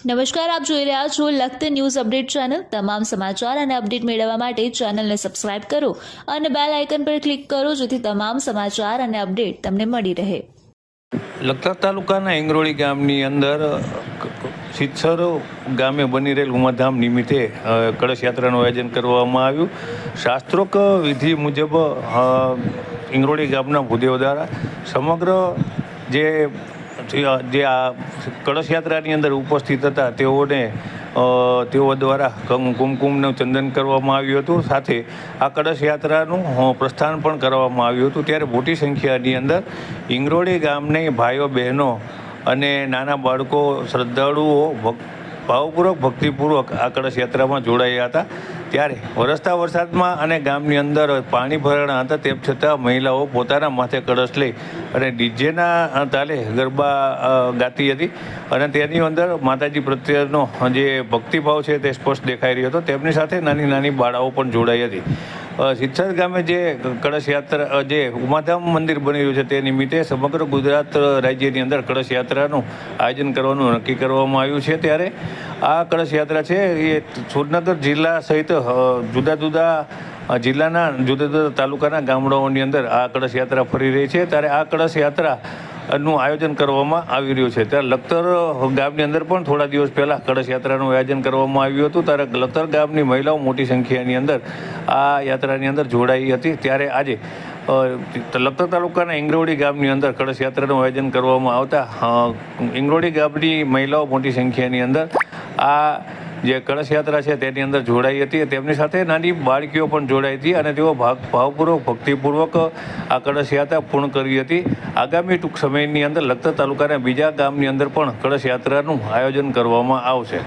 નમસ્કાર, આપ જોઈ રહ્યા છો લખત ન્યૂઝ અપડેટ ચેનલ। તમામ સમાચાર અને અપડેટ મેળવવા માટે ચેનલને સબસ્ક્રાઇબ કરો અને બેલ આઇકન પર ક્લિક કરો જેથી તમામ સમાચાર અને અપડેટ તમને મળી રહે। લખતર તાલુકાના ઇંગરોળી ગામની અંદર સિત્સર ગામે બની રહેલ ઉમાધામ નિમિત્તે કળશ યાત્રાનું આયોજન કરવામાં આવ્યું। શાસ્ત્રોક્ત વિધિ મુજબ ઇંગરોળી ગામના ભૂદેવ દ્વારા સમગ્ર જે આ કળશ યાત્રાની અંદર ઉપસ્થિત હતા તેઓ દ્વારા કુમકુમનું ચંદન કરવામાં આવ્યું હતું। સાથે આ કળશ યાત્રાનું પ્રસ્થાન પણ કરવામાં આવ્યું હતું। ત્યારે મોટી સંખ્યાની અંદર ઇંગરોળી ગામની ભાઈઓ બહેનો અને નાના બાળકો શ્રદ્ધાળુઓ ભાવપૂર્વક ભક્તિપૂર્વક આ કળશ યાત્રામાં જોડાયા હતા। ત્યારે વરસતા વરસાદમાં અને ગામની અંદર પાણી ભરાણા હતા, તેમ છતાં મહિલાઓ પોતાના માથે કળશ લઈ અને ડીજેના તાલે ગરબા ગાતી હતી અને તેની અંદર માતાજી પ્રત્યેનો જે ભક્તિભાવ છે તે સ્પષ્ટ દેખાઈ રહ્યો હતો। તેમની સાથે નાની નાની બાળાઓ પણ જોડાઈ હતી। સિત્સર ગામે જે કળશ યાત્રા જે ઉમાધામ મંદિર બની રહ્યું છે તે નિમિત્તે સમગ્ર ગુજરાત રાજ્યની અંદર કળશ યાત્રાનું આયોજન કરવાનું નક્કી કરવામાં આવ્યું છે। ત્યારે આ કળશ યાત્રા છે એ સુરનગર જિલ્લા સહિત જુદા જુદા જિલ્લાના જુદા જુદા તાલુકાના ગામડાઓની અંદર આ કળશ યાત્રા ફરી રહી છે। ત્યારે આ કળશ યાત્રા નું આયોજન કરવામાં આવી રહ્યું છે। ત્યારે લખતર ગામની અંદર પણ થોડા દિવસ પહેલાં કળશ યાત્રાનું આયોજન કરવામાં આવ્યું હતું। ત્યારે લખતર ગામની મહિલાઓ મોટી સંખ્યાની અંદર આ યાત્રાની અંદર જોડાઈ હતી। ત્યારે આજે લખતર તાલુકાના ઇંગરોળી ગામની અંદર કળશ યાત્રાનું આયોજન કરવામાં આવતા ઇંગરોળી ગામની મહિલાઓ મોટી સંખ્યાની અંદર આ જે કળશ યાત્રા છે તેની અંદર જોડાઈ હતી। તેમની સાથે નાની બાળકીઓ પણ જોડાઈ હતી અને તેઓ ભાવપૂર્વક ભક્તિપૂર્વક આ કળશ યાત્રા પૂર્ણ કરી હતી। આગામી ટૂંક સમયની અંદર લખતર તાલુકાના બીજા ગામની અંદર પણ કળશ યાત્રાનું આયોજન કરવામાં આવશે।